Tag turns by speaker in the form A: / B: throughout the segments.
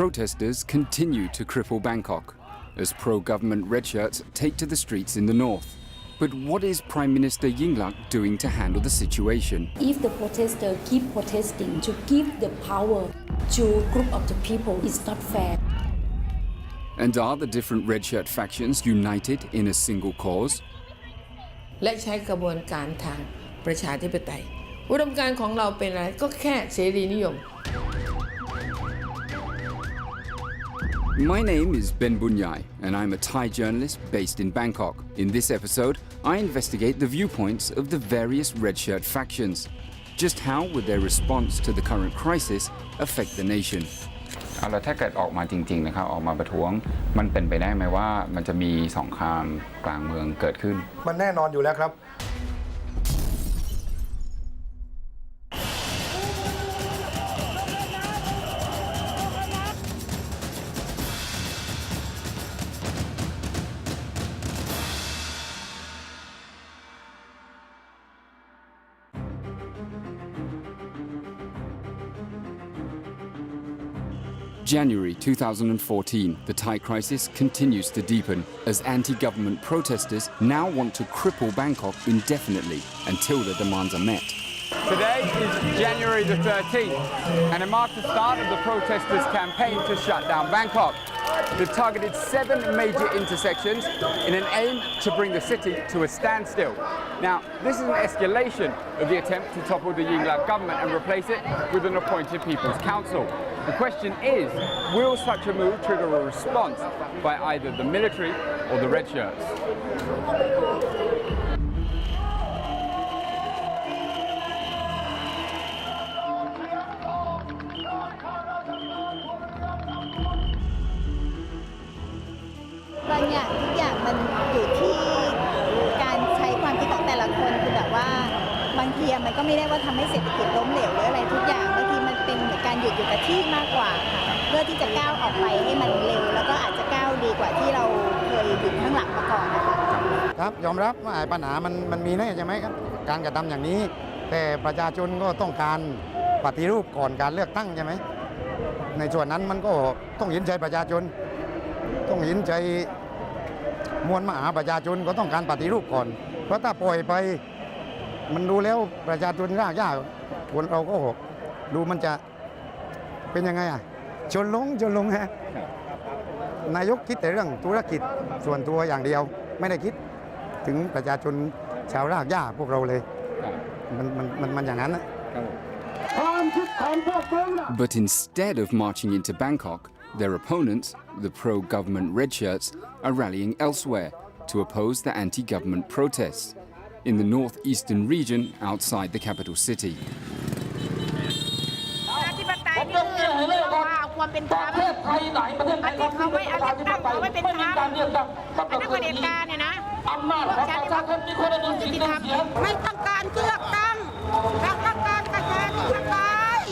A: Protesters continue to cripple Bangkok as pro-government red shirts take to the streets in the north. But what is Prime Minister Yingluck doing to handle the situation?
B: If the protesters keep protesting to give the power to a group of the people, it's not fair.
A: And are the different red shirt factions united in a single cause?
C: และใช้กระบวนการทางประชาธิปไตยอุดมการณ์ของเราเป็นอะไรก็แค่เสรีนิยม
A: My name is Ben Bunyai, and I'm a Thai journalist based in Bangkok. In this episode, I investigate the viewpoints of the various red shirt factions. Just how would their response to the current crisis affect the nation?
D: แล้วถ้าเกิดออกมาจริงๆนะครับออกมาประท้วงมันเป็นไปได้ไหมว่ามันจะมีสงครามกลางเมืองเกิดขึ้น
E: มันแน่นอนอยู่แล้วครับ
A: January 2014, the Thai crisis continues to deepen as anti-government protesters now want to cripple Bangkok indefinitely until their demands are met.
F: Today is January the 13th, and it marks the start of the protesters' campaign to shut down Bangkok. They've targeted 7 major intersections in an aim to bring the city to a standstill. Now, this is an escalation of the attempt to topple the Yingluck government and replace it with an appointed People's Council. The question is, will such a move trigger a response by either the military or the red shirts?
G: บางอย่างทุกอย่างมันอยู่ที่การใช้ความคิดของแต่ละคนคือแบบว่าบางทีมันก็ไม่ได้ว่าทำให้เศรษฐกิจล้มเหลวหรืออะไรทุกอย่างบางทีมันเป็นเหมือนการหยุดอยู่กับที่มากกว่าค่ะเพื่อที่จะก้าวออกไปให้มันเร็วแล้วก็อาจจะก้าวดีกว่าที่เราเคยอยู่ข้างหลังมาก่อนนะคะ
E: ครับยอมรับว่าปัญหามันมีแน่ใช่ไหมครับการกระทำอย่างนี้แต่ประชาชนก็ต้องการปฏิรูปก่อนการเลือกตั้งใช่ไหมในส่วนนั้นมันก็ต้องเห็นใจประชาชนต้องเห็นใจมวลมหาประชาชนก็ต้องการปฏิรูปก่อนเพราะถ้าปล่อยไปมันดูแล้วประชาชนยากคนเราก็ดูมันจะเป็นยังไงอ่ะชนลงฮะนายกคิดแต่เรื่องธุรกิจส่วนตัวอย่างเดียวไม่ได้คิดถึงประชาชนชาวรากหญ้าพวกเราเลยมันอย่างนั้นนะ
A: But instead of marching into Bangkok, their opponents, the pro-government red shirts, are rallying elsewhere to oppose the anti-government protests in the northeastern region outside the capital city.
H: ความเป็นธรรมประเทศเขาไม่เอาเลือกตั้งเขาไม่เป็นธรรมอันนั้นประเด็นการเนี่ยนะฉันมีคนยุติธรรมไม่ต้องการเลือกตั้งเราต้องการประชาธิปไตย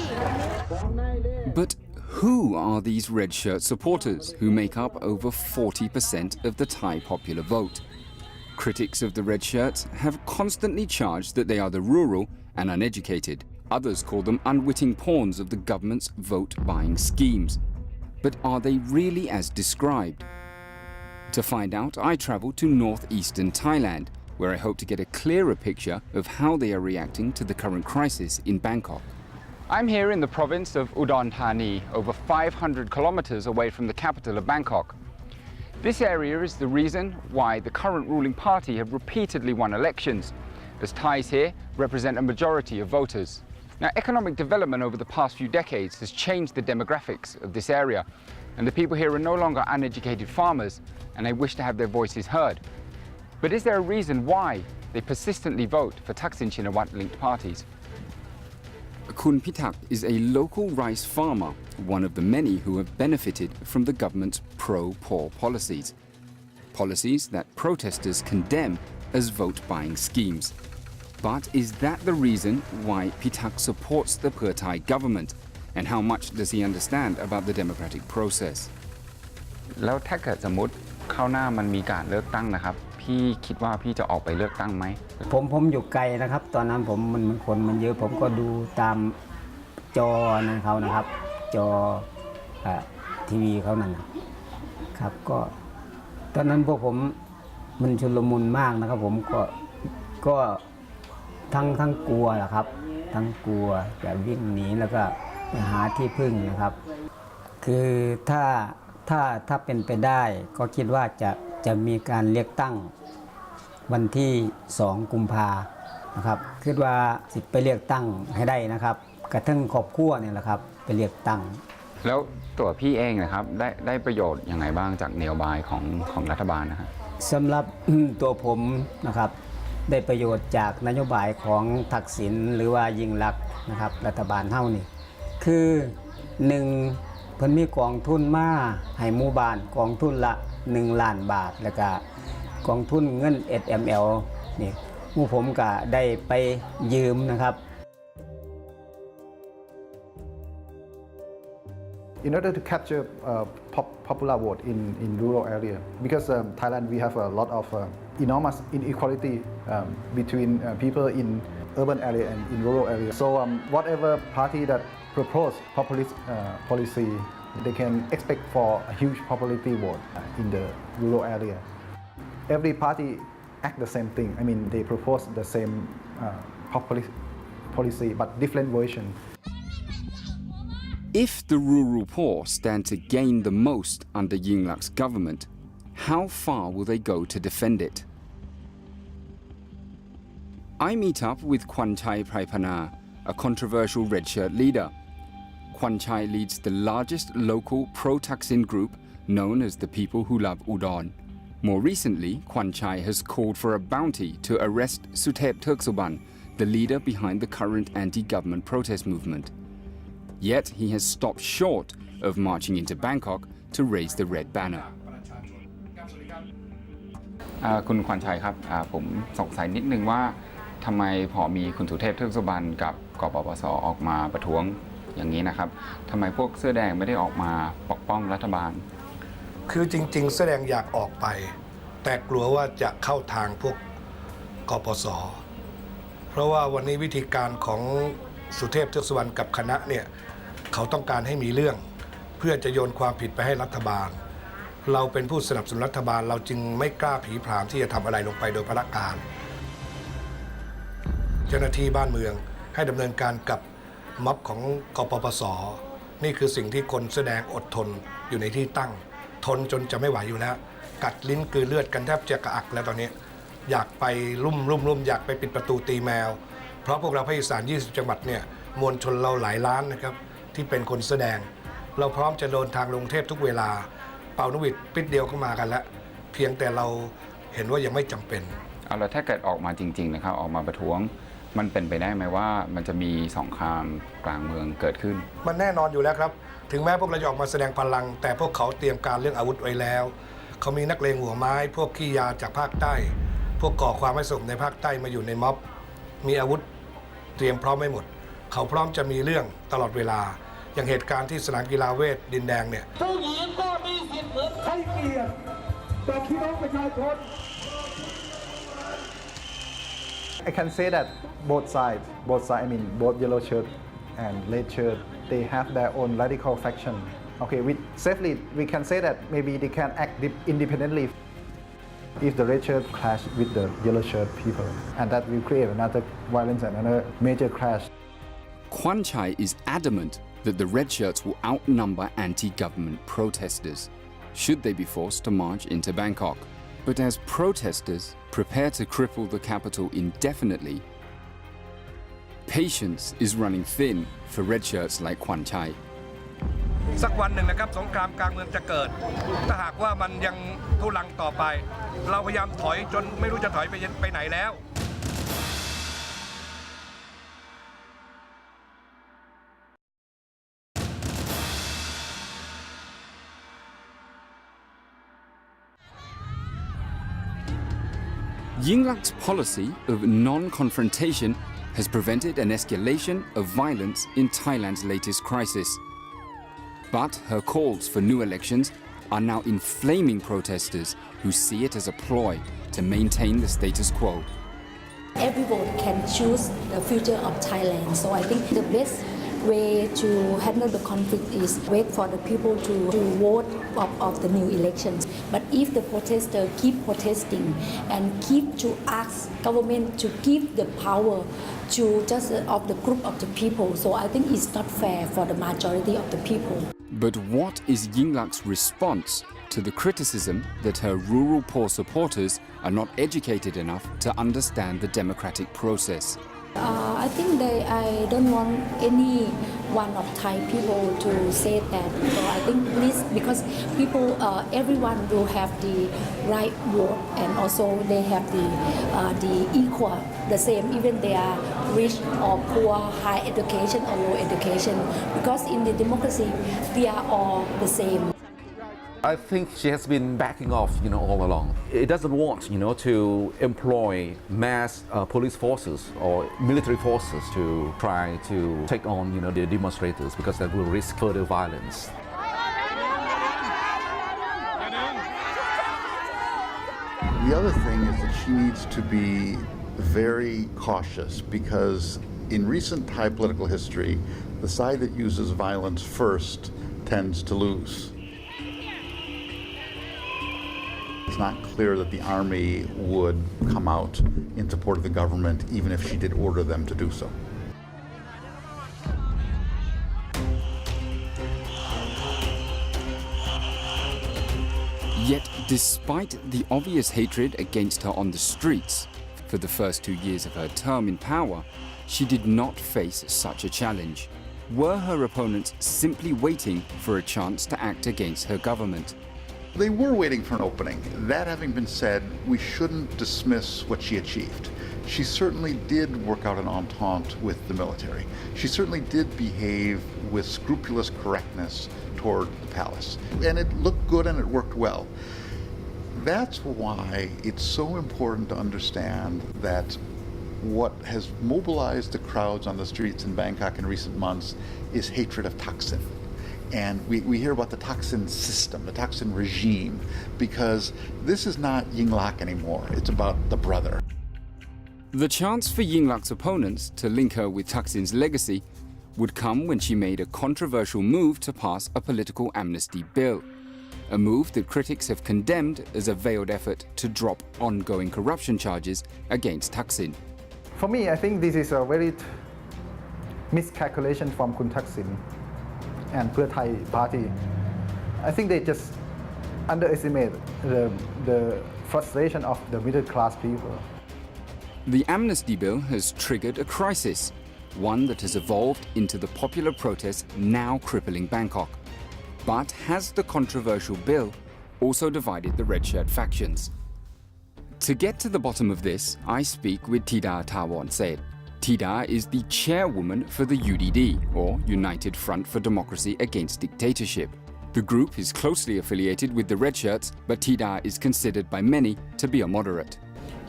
A: But who are these red shirt supporters who make up over 40% of the Thai popular vote? Critics of the red shirts have constantly charged that they are the rural and uneducated. Others call them unwitting pawns of the government's vote-buying schemes. But are they really as described? To find out, I travel to northeastern Thailand, where I hope to get a clearer picture of how they are reacting to the current crisis in Bangkok.
F: I'm here in the province of Udon Thani, over 500 kilometers away from the capital of Bangkok. This area is the reason why the current ruling party have repeatedly won elections, as Thais here represent a majority of voters. Now, economic development over the past few decades has changed the demographics of this area, and the people here are no longer uneducated farmers, and they wish to have their voices heard. But is there a reason why they persistently vote for Thaksin Shinawatra-linked parties?
A: Kun Pitak is a local rice farmer, one of the many who have benefited from the government's pro-poor policies. Policies that protesters condemn as vote-buying schemes. But is that the reason why Pitak supports the Pheu Thai government? And how much does he understand about the democratic process?
D: แล้วถ้าเกิดสมมติข้าวหน้ามันมีการเลือกตั้งนะครับพี่คิดว่าพี่จะออกไปเลือกตั้งไหม
I: ผมอยู่ไกลนะครับตอนนั้นคนมันเยอะผมก็ดูตามจอนั้นเขานะครับจอ ทีวีเขานั่นนะครับก็ตอนนั้นพวกผมมันชุลมุนมากนะครับผมก็ทั้งกลัวแหละครับทั้งกลัวจะวิ่งหนีแล้วก็ไปหาที่พึ่งนะครับ คือถ้าเป็นไปได้ก็คิดว่าจะมีการเลือกตั้งวันที่2 กุมภานะครับคิดว่าสิไปเลือกตั้งให้ได้นะครับกระทั่งครอบครัวเนี่ยแหละครับไปเลือกตั้ง
D: แล้วตัวพี่เองนะครับได้ประโยชน์ยังไงบ้างจากนโยบายของรัฐบาลนะครับ
I: สำหรับตัวผมนะครับได้ประโยชน์จากนโยบายของทักษิณหรือว่ายิ่งลักษณ์นะครับรัฐบาลเฮานี่คือ1เพิ่นมีกองทุนมาให้หมู่บ้านกองทุนละ1 ล้านบาทแล้วก็กองทุนเงิน SML นี่หมู่ผมก็ได้ไปยืมนะครับ
J: In order to capture popular vote in rural area, because Thailand we have a lot of enormous inequality between people in urban area and in rural area. So whatever party that propose populist policy, they can expect for a huge popularity vote in the rural area. Every party act the same thing. I mean, they propose the same populist policy, but different version.
A: If the rural poor stand to gain the most under Yingluck's government, how far will they go to defend it? I meet up with Kwanchai Praipana, a controversial red shirt leader. Kwanchai leads the largest local pro-Thaksin group known as the People Who Love Udon. More recently, Kwanchai has called for a bounty to arrest Suthep Thaugsuban, the leader behind the current anti-government protest movement. Yet he has stopped short of marching into Bangkok to raise the red banner.
D: คุณขวัญชัยครับผมสงสัยนิดนึงว่าทำไมพอมีคุณสุเทพเทือกสุบรรณกับกปปส.ออกมาประท้วงอย่างนี้นะครับทำไมพวกเสื้อแดงไม่ได้ออกมาปกป้องรัฐบาล
K: คือจริงๆเสื้อแดงอยากออกไปแต่กลัวว่าจะเข้าทางพวกกปปส.เพราะว่าวันนี้วิธีการของสุเทพเทือกสุบรรณกับคณะเนี่ยเขาต้องการให้มีเรื่องเพื่อจะโยนความผิดไปให้รัฐบาลเราเป็นผู้สนับสนุนรัฐบาลเราจึงไม่กล้าผีผามที่จะทำอะไรลงไปโดยพละการเจ้าหน้าที่บ้านเมืองให้ดำเนินการกับม็อบของกปปส.นี่คือสิ่งที่คนแสดงอดทนอยู่ในที่ตั้งทนจนจะไม่ไหวอยู่แล้วกัดลิ้นกลืนเลือดกันแทบจะกระอักแล้วตอนนี้อยากไปลุ่มอยากไปปิดประตูตีแมวเพราะพวกเราภาคอีสาน20 จังหวัดเนี่ยมวลชนเราหลายล้านนะครับที่เป็นคนแสดงเราพร้อมจะเดินทางลงเทพทุกเวลาเป่านกหวีดปิดเดียวก็มากันแล้วเพียงแต่เราเห็นว่ายังไม่จำเป็น
D: เอาแล้วถ้าเกิดออกมาจริงๆนะครับออกมาประท้วงมันเป็นไปได้ไหมว่ามันจะมีสงครามกลางเมืองเกิดขึ้น
K: มันแน่นอนอยู่แล้วครับถึงแม้พวกเราจะออกมาแสดงพลังแต่พวกเขาเตรียมการเรื่องอาวุธไว้แล้วเขามีนักเลงหัวไม้พวกขี้ยาจากภาคใต้พวกก่อความไม่สงบในภาคใต้มาอยู่ในม็อบมีอาวุธเตรียมพร้อมไม่หมดเขาพร้อมจะมีเรื่องตลอดเวลาอย่างเหตุการณ์ที่สนามกีฬาเวทดินแดงเนี่ย
H: ผู้หญิงก็มีสิทธิ์เหมือนใครเกียรติต่อพี่น้องประชาชน
J: I can say that both sides, I mean both yellow shirt and red shirt, they have their own radical faction. Okay, with safely we can say that maybe they can act independently. If the red shirt clash with the yellow shirt people, and that will create another violence and another major crash.
A: Kwanchai is adamant that the red shirts will outnumber anti-government protesters, should they be forced to march into Bangkok. But as protesters prepare to cripple the capital indefinitely, patience is running thin for red shirts like Kwanchai.
K: สักวันหนึ่งนะครับสงครามกลางเมืองจะเกิดถ้าหากว่ามันยังทุลังต่อไปเราพยายามถอยจนไม่รู้จะถอยไปไหนแล้ว
A: Yingluck's policy of non-confrontation has prevented an escalation of violence in Thailand's latest crisis. But her calls for new elections are now inflaming protesters who see it as a ploy to maintain the status quo.
B: Every vote can choose the future of Thailand. So I think the best way to handle the conflict is wait for the people to vote of the new elections. But if the protesters keep protesting and keep to ask government to give the power to just of the group of the people, so I think it's not fair for the majority of the people.
A: But what is Yingluck's response to the criticism that her rural poor supporters are not educated enough to understand the democratic process?
B: I think I don't want any one of Thai people to say that. So I think this because people, everyone will have the right vote, and also they have the equal, the same, even they are rich or poor, high education or low education. Because in the democracy, we are all the same.
L: I think she has been backing off, all along. It doesn't want, to employ mass police forces or military forces to try to take on, the demonstrators, because that will risk further violence.
M: The other thing is that she needs to be very cautious, because in recent Thai political history, the side that uses violence first tends to lose. It's not clear that the army would come out in support of the government, even if she did order them to do so.
A: Yet, despite the obvious hatred against her on the streets, for the first 2 years of her term in power, she did not face such a challenge. Were her opponents simply waiting for a chance to act against her government?
M: They were waiting for an opening. That having been said, we shouldn't dismiss what she achieved. She certainly did work out an entente with the military. She certainly did behave with scrupulous correctness toward the palace. And it looked good and it worked well. That's why it's so important to understand that what has mobilized the crowds on the streets in Bangkok in recent months is hatred of Thaksin. And we hear about the Thaksin system, the Thaksin regime, because this is not Yingluck anymore. It's about the brother.
A: The chance for Yingluck's opponents to link her with Thaksin's legacy would come when she made a controversial move to pass a political amnesty bill, a move that critics have condemned as a veiled effort to drop ongoing corruption charges against Thaksin.
J: For me, I think this is a very miscalculation from Kun Thaksin and Pheu Thai party. I think they just underestimate the frustration of the middle class people.
A: The amnesty bill has triggered a crisis, one that has evolved into the popular protests now crippling Bangkok. But has the controversial bill also divided the red shirt factions? To get to the bottom of this, I speak with Thida Thawornset. Thida is the chairwoman for the UDD, or United Front for Democracy Against Dictatorship. The group is closely affiliated with the Red Shirts, but Thida is considered by many to be a moderate.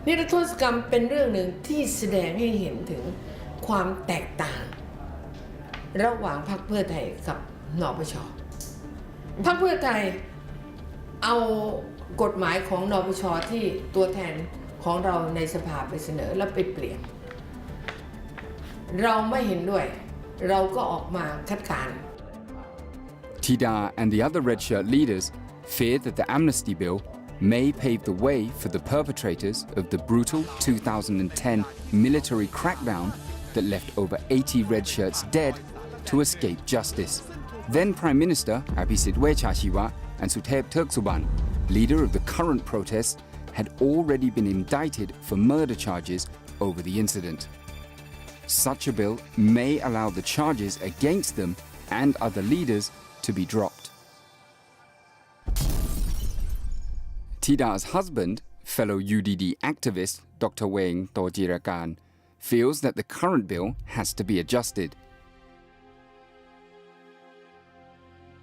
C: นิรโทษกรรมเป็นเรื่องหนึ่งที่แสดงให้เห็นถึงความแตกต่างระหว่างพรรคเพื่อไทยกับนปช.พรรคเพื่อไทยเอากฎหมายของนปช.ที่ตัวแทนของเราในสภาไปเสนอแล้วไปเปลี่ยนเราไม่เห็นด้วยเราก็ออกมาคัดค้าน
A: Thida and the other red shirt leaders fear that the amnesty bill may pave the way for the perpetrators of the brutal 2010 military crackdown that left over 80 red shirts dead to escape justice. Then Prime Minister Apisit Wechashiwa and Suthep Thaugsuban, leader of the current protests, had already been indicted for murder charges over the incident. Such a bill may allow the charges against them and other leaders to be dropped. Thida's husband, fellow UDD activist Dr. Weng Tojirakan, feels that the current bill has to be adjusted.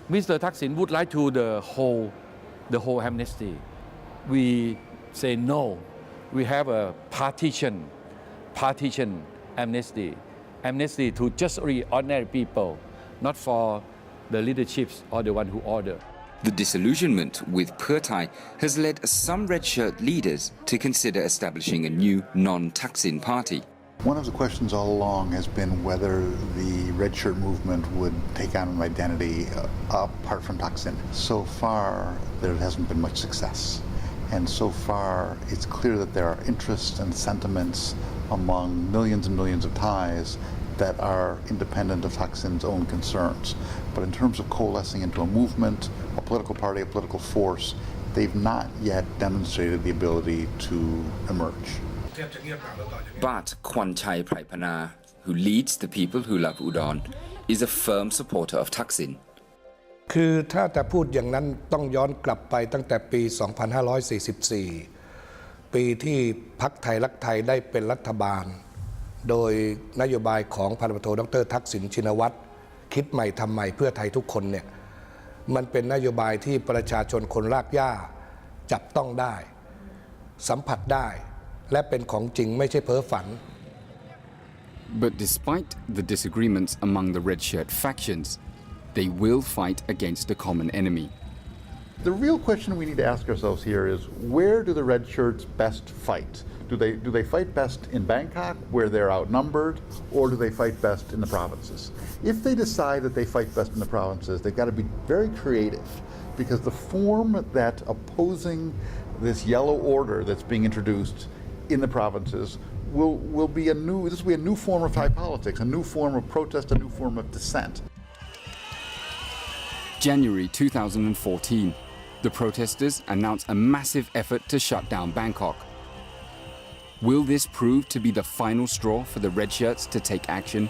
N: Mr. Thaksin would like to the whole amnesty. We say no. We have a partition amnesty to just ordinary people, not for the leaderships or the one who order.
A: The disillusionment with Pheu Thai has led some red shirt leaders to consider establishing a new non-Thaksin party.
M: One of the questions all along has been whether the red shirt movement would take on an identity apart from Thaksin. So far, there hasn't been much success. And so far, it's clear that there are interests and sentiments among millions and millions of Thais that are independent of Thaksin's own concerns. But in terms of coalescing into a movement, a political party, a political force, they've not yet demonstrated the ability to emerge.
A: But Kwanchai Praipana, who leads the people who love Udon, is a firm supporter of Thaksin.
K: คือถ้าจะพูดอย่างนั้นต้องย้อนกลับไปตั้งแต่ปี 2544 ปีที่พรรคไทยรักไทยได้เป็นรัฐบาลโดยนโยบายของพันตำรวจโทดร.ทักษิณชินวัตรคิดใหม่ทำใหม่เพื่อไทยทุกคนเนี่ยมันเป็นนโยบายที่ประชาชนคนรากหญ้าจับต้องได้สัมผัสได้และเป็นของจริงไม่ใช่เพ้อฝัน
A: But despite the disagreements among the red shirt factions, they will fight against a common enemy.
M: The real question we need to ask ourselves here is, where do the red shirts best fight? Do they fight best in Bangkok, where they're outnumbered, or do they fight best in the provinces? If they decide that they fight best in the provinces, they've got to be very creative, because the form that opposing this yellow order that's being introduced in the provinces will be this will be a new form of Thai politics, a new form of protest, a new form of dissent.
A: January 2014, the protesters announced a massive effort to shut down Bangkok. Will this prove to be the final straw for the red shirts to take action?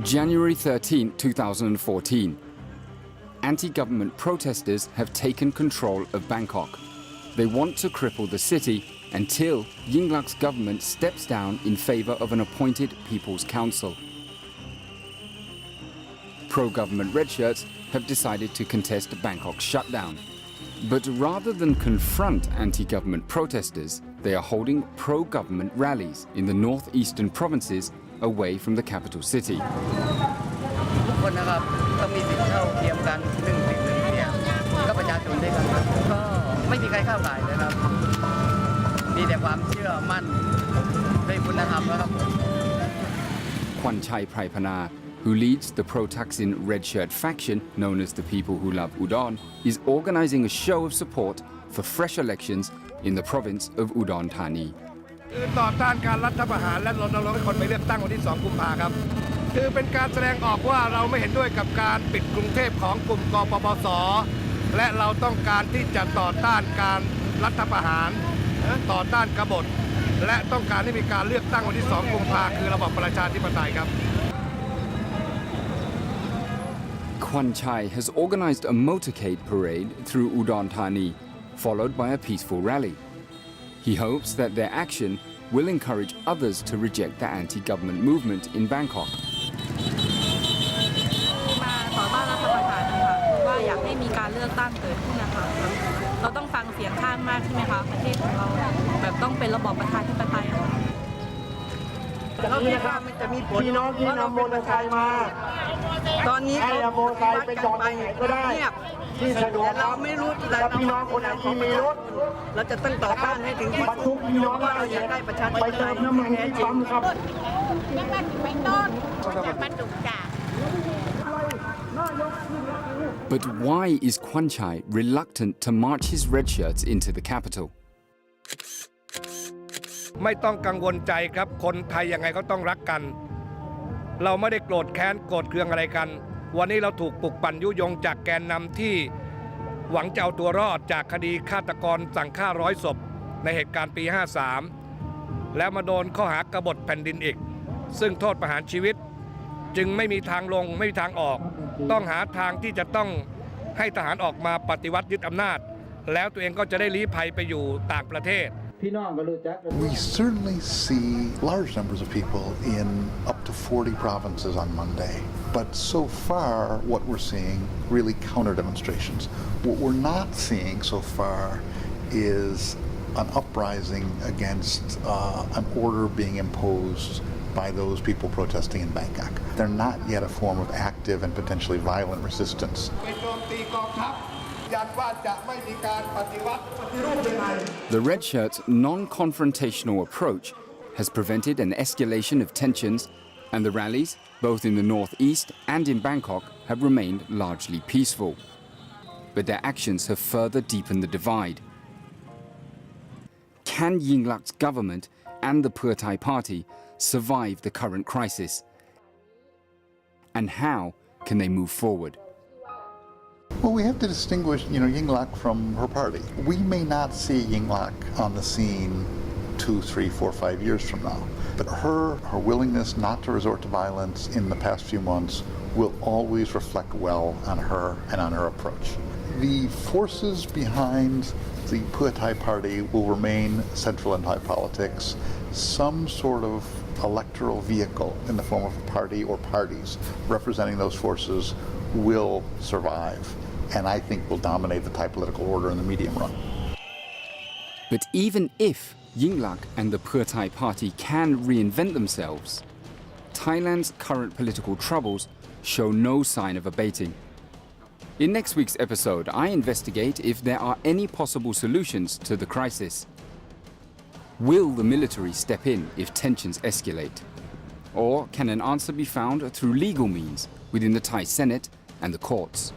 A: January 13, 2014. Anti-government protesters have taken control of Bangkok. They want to cripple the city until Yingluck's government steps down in favor of an appointed People's Council. Pro-government red shirts have decided to contest Bangkok's shutdown. But rather than confront anti-government protesters, they are holding pro-government rallies in the northeastern provinces away from the capital city.
O: ทุกคนนะครับต้องมีสิทธิเท่าเทียมกัน1 สิทธิ์ 1 เสียงก็ประชาชนด้วยกันก็ไม่มีใครเข้าข่ายนะครับมีแต่ความเชื่อมั่นในคุณธรรมนะครับ
A: Kwanchai Praipana, who leads the pro-Thaksin red shirt faction known as the People Who Love Udon, is organizing a show of support for fresh elections in the province of Udon Thani.
K: คือต่อต้านการรัฐประหารและรณรงค์ให้คนไปเลือกตั้งวันที่ 2 กุมภาพันธ์ครับคือเป็นการแสดงออกว่าเราไม่เห็นด้วยกับการปิดกรุงเทพของกลุ่มกปปส.และเราต้องการที่จะต่อต้านการรัฐประหารต่อต้านกบฏและต้องการให้มีการเลือกตั้งวันที่ 2 กุมภาพันธ์คือระบอบประชาธิปไตยครับ
A: Kwanchai has organized a motorcade parade through Udon Thani, followed by a peaceful rally. He hopes that their action will encourage others to reject the anti-government movement in Bangkok.
P: มาต่อต้านรัฐประหารนะคะว่าอยากให้มีการเลือกตั้งเกิดขึ้นนะคะเราต้องฟังเสียงข้างมากใช่ไหมคะประเทศของเราแบบต้องเป็นระบอบประชาธิปไตยค่ะเราคิดว่ามันจะมีผลพี่น้องที่นำมอเตอร์ไซค์มาตอนนี้ให้มอเตอร์ไซค์ไปจอดไหนก็ได้ที่สะดวกเราไม่รู้แต่พี่น้องคนไหนที่มีรถเราจะต้องต่อต้านให้ถึงที่สุดพี่น้องว่าเราอยากได้ประชาธิปไตยน้ำมันที่ปั๊มครับไปต้นมันดุจ่า
A: But why is Kwanchai reluctant to march his red shirts into the capital?
K: ไม่ต้องกังวลใจครับคนไทยยังไงก็ต้องรักกันเราไม่ได้โกรธแค้นโกรธเคืองอะไรกันวันนี้เราถูกปลุกปั่นยุยงจากแกนนำที่หวังจะเอาตัวรอดจากคดีฆาตกรสั่งฆ่า100 ศพในเหตุการณ์ปี 53 แล้วมาโดนข้อหากบฏแผ่นดินอีกซึ่งโทษประหารชีวิตจึงไม่มีทางลงไม่มีทางออกต้องหาทางที่จะต้องให้ทหารออกมาปฏิวัติยึดอำนาจแล้วตัวเองก็จะได้ลี้ภัยไปอยู่ต่างประเทศ
M: We certainly see large numbers of people in up to 40 provinces on Monday. But so far, what we're seeing really counter demonstrations. What we're not seeing so far is an uprising against an order being imposed by those people protesting in Bangkok. They're not yet a form of active and potentially violent resistance.
A: The red shirts' non-confrontational approach has prevented an escalation of tensions, and the rallies, both in the northeast and in Bangkok, have remained largely peaceful. But their actions have further deepened the divide. Can Yingluck's government and the Pheu Thai party survive the current crisis? And how can they move forward?
M: Well, we have to distinguish, Yingluck from her party. We may not see Yingluck on the scene 2, 3, 4, 5 years from now, but her willingness not to resort to violence in the past few months will always reflect well on her and on her approach. The forces behind the Pheu Thai party will remain central in Thai politics. Some sort of electoral vehicle in the form of a party or parties representing those forces will survive, and I think will dominate the Thai political order in the medium run.
A: But even if Yingluck and the Pheu Thai party can reinvent themselves, Thailand's current political troubles show no sign of abating. In next week's episode, I investigate if there are any possible solutions to the crisis. Will the military step in if tensions escalate? Or can an answer be found through legal means within the Thai Senate and the courts?